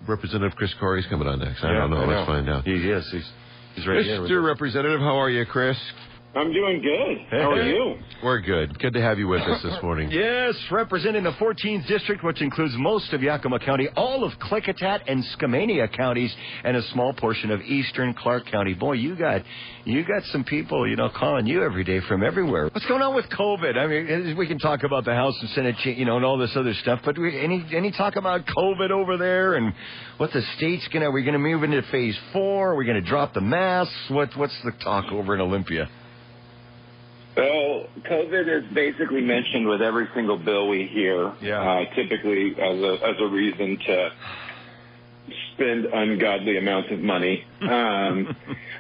Representative Chris Corry's coming on next. I don't know. Let's find out. He is. He's right here. Mr. Representative, how are you, Chris? I'm doing good. How are you? We're good. Good to have you with us this morning. Yes, representing the 14th District, which includes most of Yakima County, all of Klickitat and Skamania counties, and a small portion of eastern Clark County. Boy, you got some people, calling you every day from everywhere. What's going on with COVID? I mean, we can talk about the House and Senate, and all this other stuff, but any talk about COVID over there and what the state's are we going to move into phase 4? Are we going to drop the masks? What's the talk over in Olympia? Well, COVID is basically mentioned with every single bill we hear, typically as a reason to spend ungodly amounts of money. But,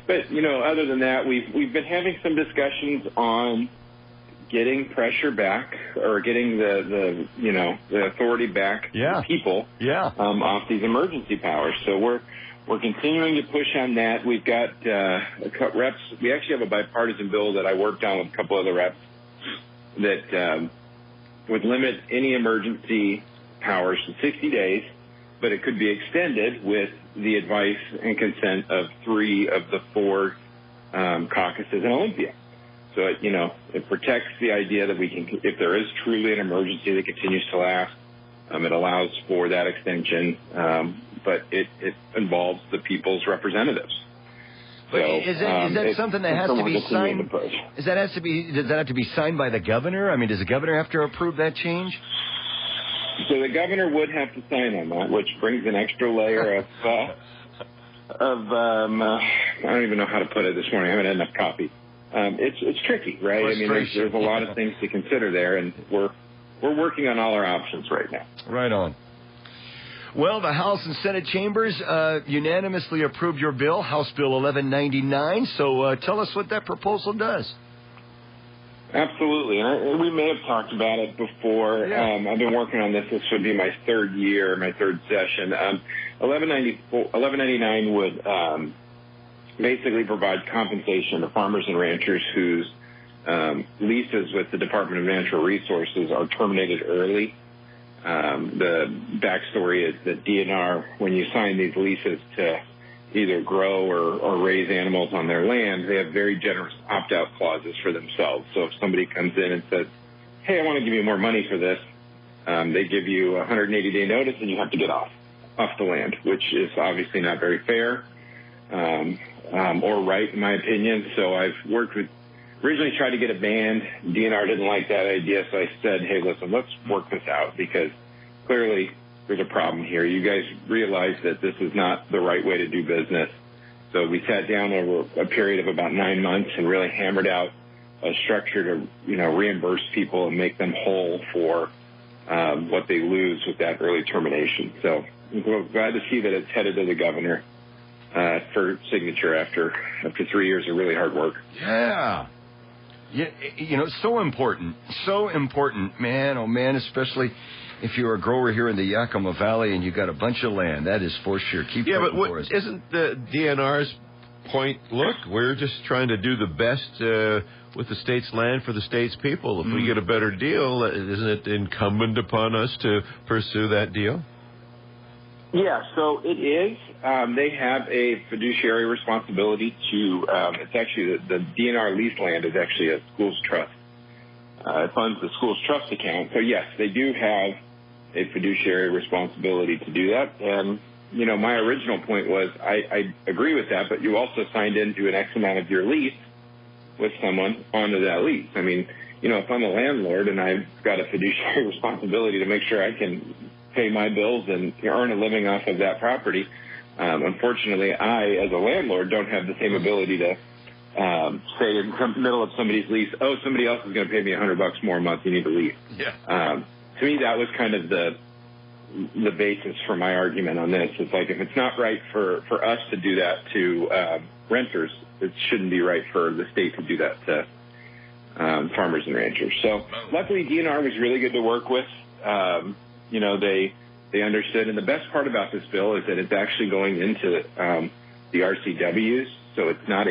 other than that, we've been having some discussions on getting pressure back or getting the authority back to people off these emergency powers. So we're continuing to push on that. We've got reps. We actually have a bipartisan bill that I worked on with a couple other reps that would limit any emergency powers to 60 days, but it could be extended with the advice and consent of 3 of the 4 caucuses in Olympia. So, it protects the idea that we can, if there is truly an emergency that continues to last, it allows for that extension, but it involves the people's representatives. So, is that something that has to be signed? Does that have to be signed by the governor? I mean, does the governor have to approve that change? So the governor would have to sign on that, which brings an extra layer of I don't even know how to put it this morning. I haven't had enough coffee. It's tricky, right? I mean, there's a lot of things to consider there, and we're working on all our options right now. Right on. Well, the House and Senate chambers unanimously approved your bill, House Bill 1199. So tell us what that proposal does. Absolutely. And we may have talked about it before. Yeah. I've been working on this. This would be my third year, my third session. 1199 would basically provide compensation to farmers and ranchers whose leases with the Department of Natural Resources are terminated early. The backstory is that DNR, when you sign these leases to either grow or raise animals on their land, they have very generous opt-out clauses for themselves. So if somebody comes in and says, hey, I want to give you more money for this, they give you a 180-day notice and you have to get off the land, which is obviously not very fair or right, in my opinion. So I've originally tried to get a ban. DNR didn't like that idea, so I said, hey, listen, let's work this out because clearly there's a problem here. You guys realize that this is not the right way to do business. So we sat down over a period of about 9 months and really hammered out a structure to, reimburse people and make them whole for what they lose with that early termination. So we're glad to see that it's headed to the governor for signature after 3 years of really hard work. Yeah. Yeah, so important, man, oh man, especially if you're a grower here in the Yakima Valley and you got a bunch of land, that is for sure. Keep fighting for us. Isn't the DNR's point, look, we're just trying to do the best with the state's land for the state's people. If we get a better deal, isn't it incumbent upon us to pursue that deal? Yeah, so it is. They have a fiduciary responsibility to, it's actually the DNR leased land is actually a school's trust. It funds the school's trust account. So, yes, they do have a fiduciary responsibility to do that. And, my original point was I agree with that, but you also signed into an X amount of your lease with someone onto that lease. I mean, if I'm a landlord and I've got a fiduciary responsibility to make sure I can pay my bills and earn a living off of that property. Unfortunately, I, as a landlord, don't have the same ability to say in the middle of somebody's lease, oh, somebody else is going to pay me $100 more a month, you need to leave. Yeah. To me, that was kind of the basis for my argument on this. It's like if it's not right for us to do that to renters, it shouldn't be right for the state to do that to farmers and ranchers. So luckily, DNR was really good to work with. They understood. And the best part about this bill is that it's actually going into the RCWs. So it's not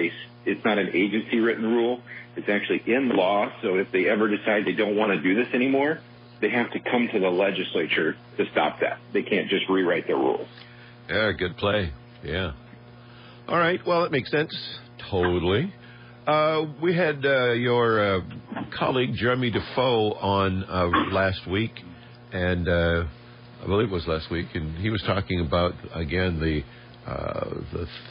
an agency written rule. It's actually in law. So if they ever decide they don't want to do this anymore, they have to come to the legislature to stop that. They can't just rewrite their rules. Yeah, good play. Yeah. All right. Well, it makes sense. Totally. We had your colleague Jeremy Defoe on last week, and I believe it was last week, and he was talking about again the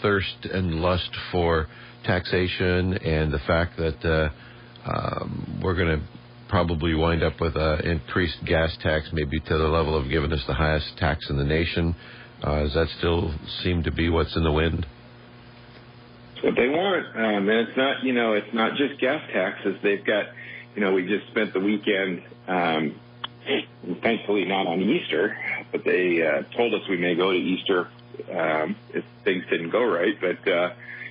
thirst and lust for taxation, and the fact that we're going to probably wind up with an increased gas tax, maybe to the level of giving us the highest tax in the nation. Does that still seem to be what's in the wind? It's what they want, and it's not, it's not just gas taxes. They've got, we just spent the weekend, thankfully not on Easter, but they told us we may go to Easter if things didn't go right. But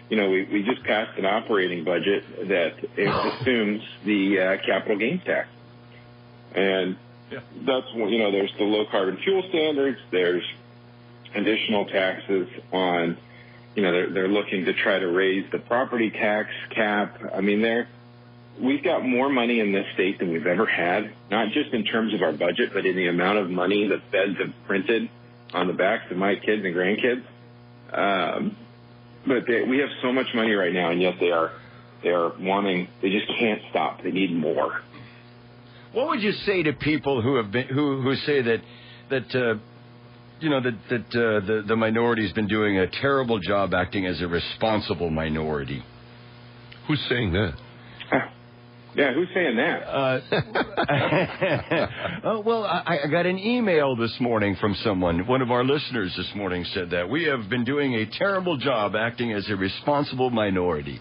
we just passed an operating budget that assumes the capital gains tax, and that's there's the low carbon fuel standards. There's additional taxes on. They're looking to try to raise the property tax cap. I mean, we've got more money in this state than we've ever had, not just in terms of our budget, but in the amount of money the feds have printed on the backs of my kids and grandkids. But we have so much money right now, and yet they are wanting. They just can't stop. They need more. What would you say to people who have been who say that the minority has been doing a terrible job acting as a responsible minority? Who's saying that? Yeah, who's saying that? Well, I got an email this morning from someone. One of our listeners this morning said that we have been doing a terrible job acting as a responsible minority.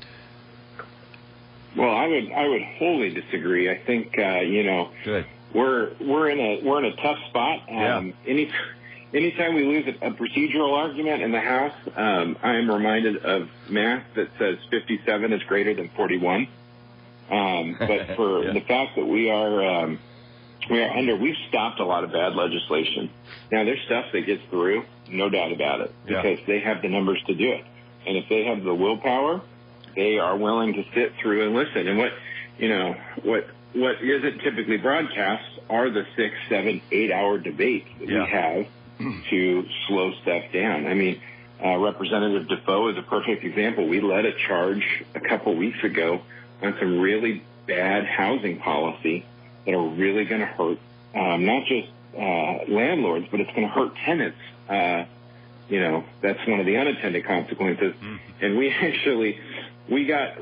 Well, I would wholly disagree. I think Good. we're in a tough spot. Anytime we lose a procedural argument in the House, I am reminded of math that says 57 is greater than 41. But for the fact that we've stopped a lot of bad legislation. Now, there's stuff that gets through, no doubt about it, because they have the numbers to do it. And if they have the willpower, they are willing to sit through and listen. And what isn't typically broadcast are the 6, 7, 8 hour debates that we have to slow stuff down. I mean, Representative Defoe is a perfect example. We led a charge a couple weeks ago on some really bad housing policy that are really going to hurt not just landlords, but it's going to hurt tenants. That's one of the unintended consequences. And we got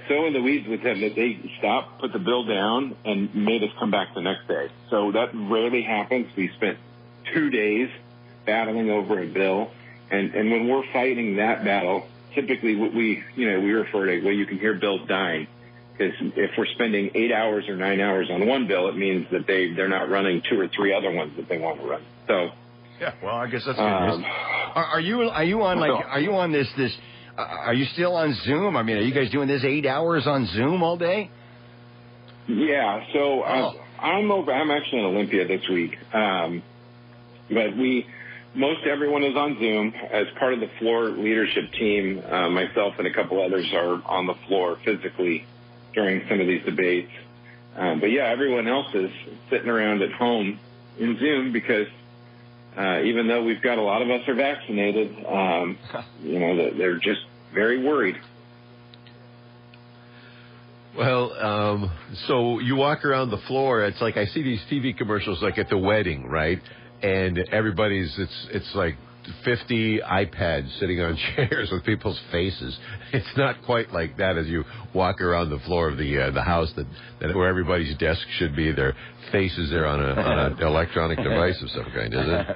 so in the weeds with them that they stopped, put the bill down, and made us come back the next day. So that rarely happens. We spent 2 days battling over a bill, and when we're fighting that battle, typically we refer to, you can hear bills dying. Because if we're spending 8 hours or 9 hours on one bill, it means that they're not running 2 or 3 other ones that they want to run. So, well, I guess that's good news. Are you on this? Are you still on Zoom? I mean, are you guys doing this 8 hours on Zoom all day? Yeah. So I'm actually in Olympia this week, but most everyone is on Zoom. As part of the floor leadership team, myself and a couple others are on the floor physically during some of these debates. But everyone else is sitting around at home in Zoom because even though we've got a lot of us are vaccinated, they're just very worried. Well, so you walk around the floor. It's like I see these TV commercials like at the wedding, right? And it's like 50 iPads sitting on chairs with people's faces. It's not quite like that as you walk around the floor of the house that where everybody's desk should be. Their faces there on an electronic device of some kind, is it?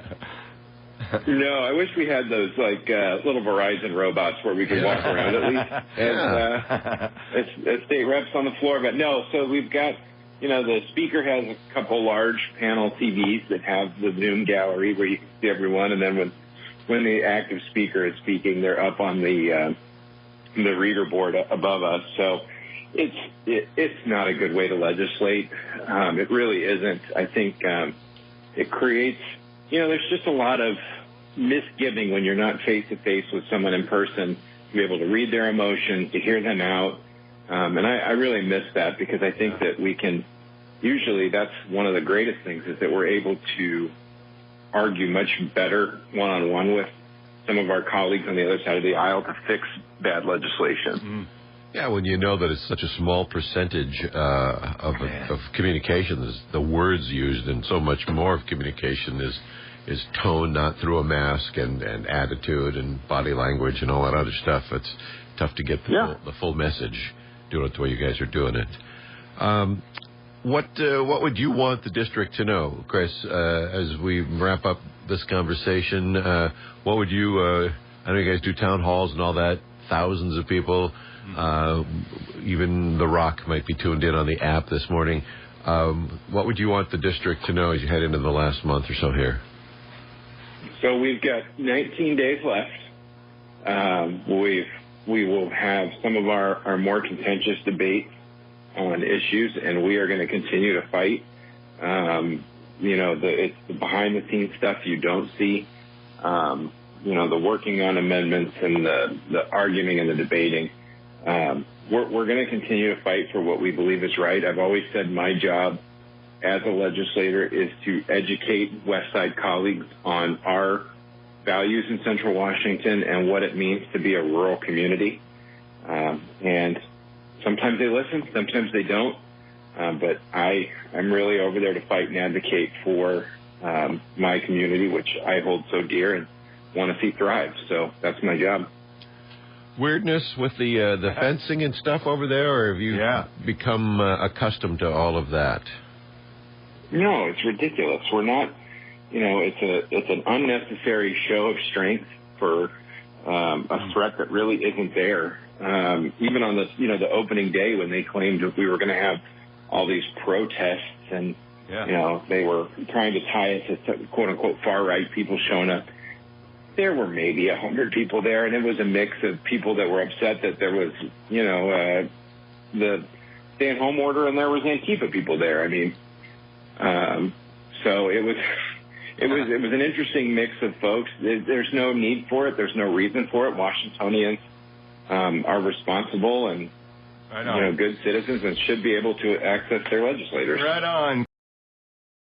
No, I wish we had those little Verizon robots where we could walk around at least. And state reps on the floor, but no. So we've got. The speaker has a couple large panel TVs that have the Zoom gallery where you can see everyone, and then when the active speaker is speaking, they're up on the reader board above us. So it's not a good way to legislate. It really isn't. I think it creates, there's just a lot of misgiving when you're not face to face with someone in person, to be able to read their emotions, to hear them out. And I really miss that because I think that we can, usually that's one of the greatest things is that we're able to argue much better one-on-one with some of our colleagues on the other side of the aisle to fix bad legislation. Yeah, when you know that it's such a small percentage of communication, the words used, and so much more of communication is tone, not through a mask, and attitude and body language and all that other stuff. It's tough to get the full message doing it the way you guys are doing it. What would you want the district to know, Chris, as we wrap up this conversation? What would you, I know you guys do town halls and all that, thousands of people, even The Rock might be tuned in on the app this morning. What would you want the district to know as you head into the last month or so here? So we've got 19 days left. We will have some of our more contentious debates on issues, and we are going to continue to fight. It's the behind-the-scenes stuff you don't see. The working on amendments and the arguing and the debating. We're going to continue to fight for what we believe is right. I've always said my job as a legislator is to educate West Side colleagues on our values in Central Washington and what it means to be a rural community. And sometimes they listen, sometimes they don't. But I'm really over there to fight and advocate for my community, which I hold so dear and want to see thrive. So that's my job. Weirdness with the fencing and stuff over there, or have you become accustomed to all of that? No, it's ridiculous. We're not, it's an unnecessary show of strength for a threat that really isn't there. Even on the opening day when they claimed that we were going to have all these protests and, they were trying to tie it to quote unquote far right people showing up. There were maybe 100 people there, and it was a mix of people that were upset that there was, the stay-at-home order, and there was Antifa people there. I mean, so it was an interesting mix of folks. There's no need for it. There's no reason for it. Washingtonians are responsible and good citizens and should be able to access their legislators. Right on.